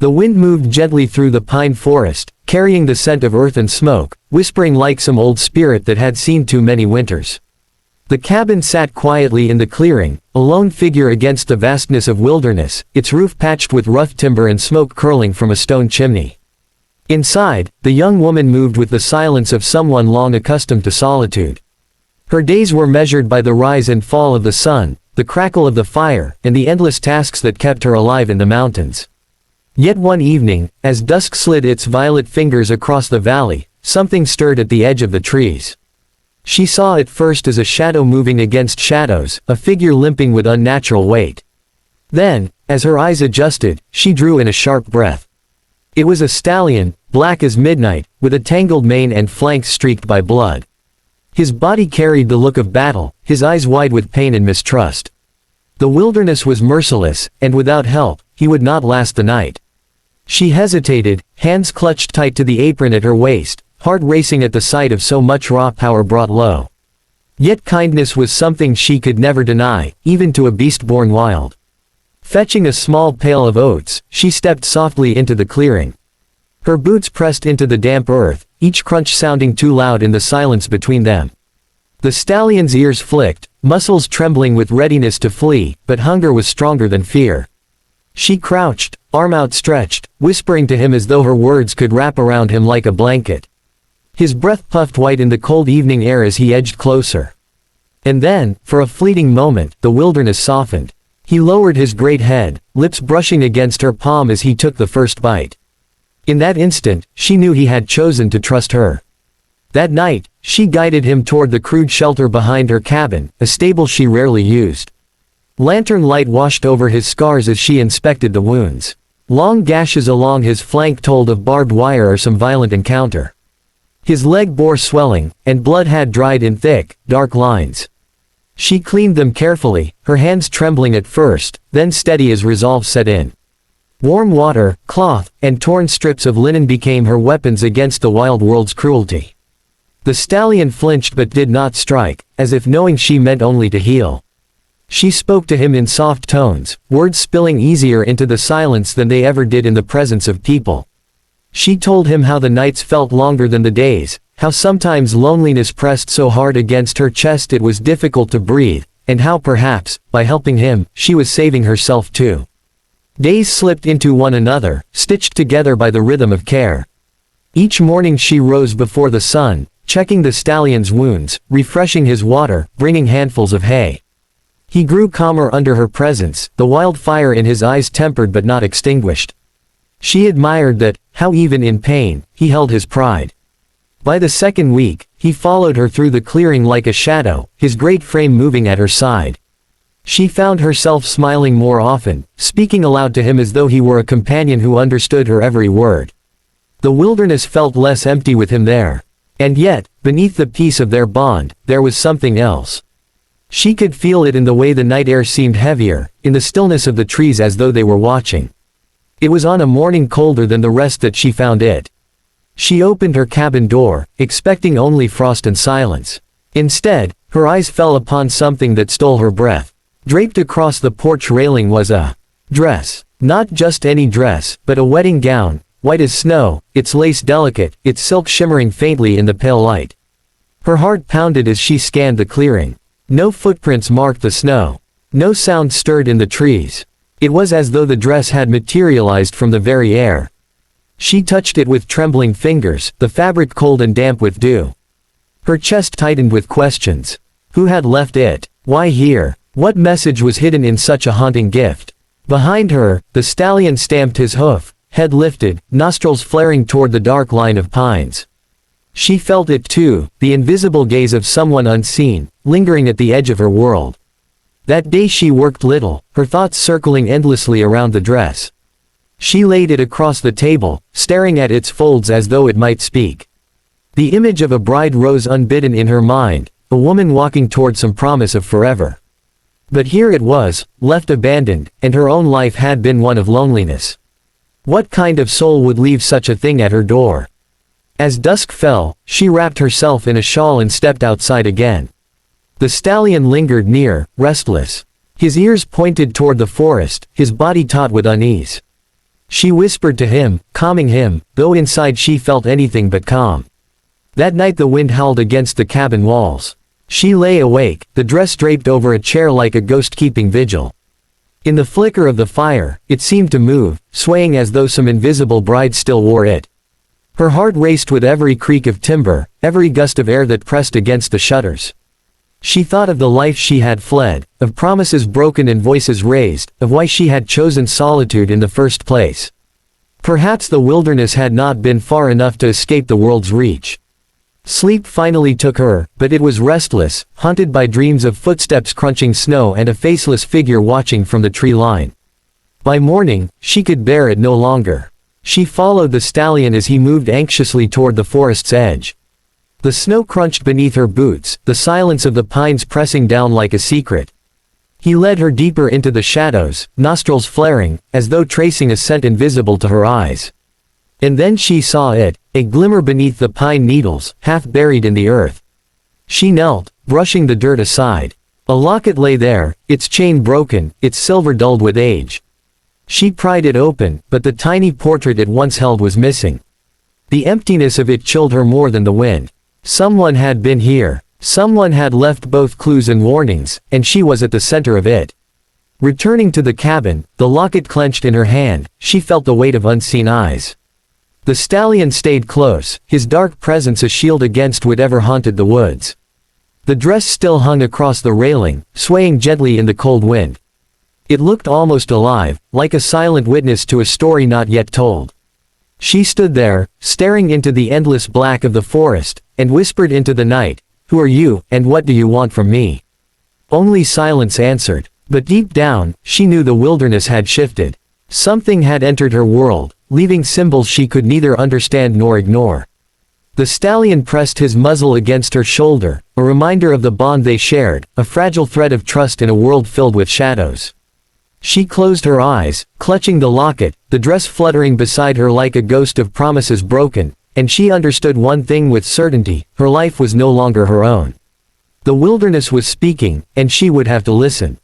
The wind moved gently through the pine forest, carrying the scent of earth and smoke, whispering like some old spirit that had seen too many winters. The cabin sat quietly in the clearing, a lone figure against the vastness of wilderness, its roof patched with rough timber and smoke curling from a stone chimney. Inside, the young woman moved with the silence of someone long accustomed to solitude. Her days were measured by the rise and fall of the sun, the crackle of the fire, and the endless tasks that kept her alive in the mountains. Yet one evening, as dusk slid its violet fingers across the valley, something stirred at the edge of the trees. She saw it first as a shadow moving against shadows, a figure limping with unnatural weight. Then, as her eyes adjusted, she drew in a sharp breath. It was a stallion, black as midnight, with a tangled mane and flanks streaked by blood. His body carried the look of battle, his eyes wide with pain and mistrust. The wilderness was merciless, and without help, he would not last the night. She hesitated, hands clutched tight to the apron at her waist, heart racing at the sight of so much raw power brought low. Yet kindness was something she could never deny, even to a beast born wild. Fetching a small pail of oats, she stepped softly into the clearing. Her boots pressed into the damp earth, each crunch sounding too loud in the silence between them. The stallion's ears flicked, muscles trembling with readiness to flee, but hunger was stronger than fear. She crouched, arm outstretched, whispering to him as though her words could wrap around him like a blanket. His breath puffed white in the cold evening air as he edged closer. And then, for a fleeting moment, the wilderness softened. He lowered his great head, lips brushing against her palm as he took the first bite. In that instant, she knew he had chosen to trust her. That night, she guided him toward the crude shelter behind her cabin, a stable she rarely used. Lantern light washed over his scars as she inspected the wounds. Long gashes along his flank told of barbed wire or some violent encounter. His leg bore swelling, and blood had dried in thick, dark lines. She cleaned them carefully, her hands trembling at first, then steady as resolve set in. Warm water, cloth, and torn strips of linen became her weapons against the wild world's cruelty. The stallion flinched but did not strike, as if knowing she meant only to heal. She spoke to him in soft tones, words spilling easier into the silence than they ever did in the presence of people. She told him how the nights felt longer than the days, how sometimes loneliness pressed so hard against her chest it was difficult to breathe, and how perhaps, by helping him, she was saving herself too. Days slipped into one another, stitched together by the rhythm of care. Each morning she rose before the sun, checking the stallion's wounds, refreshing his water, bringing handfuls of hay. He grew calmer under her presence, the wild fire in his eyes tempered but not extinguished. She admired that, how even in pain, he held his pride. By the second week, he followed her through the clearing like a shadow, his great frame moving at her side. She found herself smiling more often, speaking aloud to him as though he were a companion who understood her every word. The wilderness felt less empty with him there. And yet, beneath the peace of their bond, there was something else. She could feel it in the way the night air seemed heavier, in the stillness of the trees as though they were watching. It was on a morning colder than the rest that she found it. She opened her cabin door, expecting only frost and silence. Instead, her eyes fell upon something that stole her breath. Draped across the porch railing was a dress. Not just any dress, but a wedding gown, white as snow, its lace delicate, its silk shimmering faintly in the pale light. Her heart pounded as she scanned the clearing. No footprints marked the snow. No sound stirred in the trees. It was as though the dress had materialized from the very air. She touched it with trembling fingers, the fabric cold and damp with dew. Her chest tightened with questions. Who had left it? Why here? What message was hidden in such a haunting gift? Behind her, the stallion stamped his hoof, head lifted, nostrils flaring toward the dark line of pines. She felt it too, the invisible gaze of someone unseen, lingering at the edge of her world. That day she worked little, her thoughts circling endlessly around the dress. She laid it across the table, staring at its folds as though it might speak. The image of a bride rose unbidden in her mind, a woman walking toward some promise of forever. But here it was, left abandoned, and her own life had been one of loneliness. What kind of soul would leave such a thing at her door? As dusk fell, she wrapped herself in a shawl and stepped outside again. The stallion lingered near, restless. His ears pointed toward the forest, his body taut with unease. She whispered to him, calming him, though inside she felt anything but calm. That night the wind howled against the cabin walls. She lay awake, the dress draped over a chair like a ghost keeping vigil. In the flicker of the fire, it seemed to move, swaying as though some invisible bride still wore it. Her heart raced with every creak of timber, every gust of air that pressed against the shutters. She thought of the life she had fled, of promises broken and voices raised, of why she had chosen solitude in the first place. Perhaps the wilderness had not been far enough to escape the world's reach. Sleep finally took her, but it was restless, haunted by dreams of footsteps crunching snow and a faceless figure watching from the tree line. By morning, she could bear it no longer. She followed the stallion as he moved anxiously toward the forest's edge. The snow crunched beneath her boots, the silence of the pines pressing down like a secret. He led her deeper into the shadows, nostrils flaring, as though tracing a scent invisible to her eyes. And then she saw it, a glimmer beneath the pine needles, half buried in the earth. She knelt, brushing the dirt aside. A locket lay there, its chain broken, its silver dulled with age. She pried it open, but the tiny portrait it once held was missing. The emptiness of it chilled her more than the wind. Someone had been here. Someone had left both clues and warnings, and she was at the center of it. Returning to the cabin, the locket clenched in her hand, she felt the weight of unseen eyes. The stallion stayed close, his dark presence a shield against whatever haunted the woods. The dress still hung across the railing, swaying gently in the cold wind. It looked almost alive, like a silent witness to a story not yet told. She stood there, staring into the endless black of the forest, and whispered into the night, "Who are you, and what do you want from me?" Only silence answered, but deep down, she knew the wilderness had shifted. Something had entered her world, leaving symbols she could neither understand nor ignore. The stallion pressed his muzzle against her shoulder, a reminder of the bond they shared, a fragile thread of trust in a world filled with shadows. She closed her eyes, clutching the locket, the dress fluttering beside her like a ghost of promises broken, and she understood one thing with certainty: her life was no longer her own. The wilderness was speaking, and she would have to listen.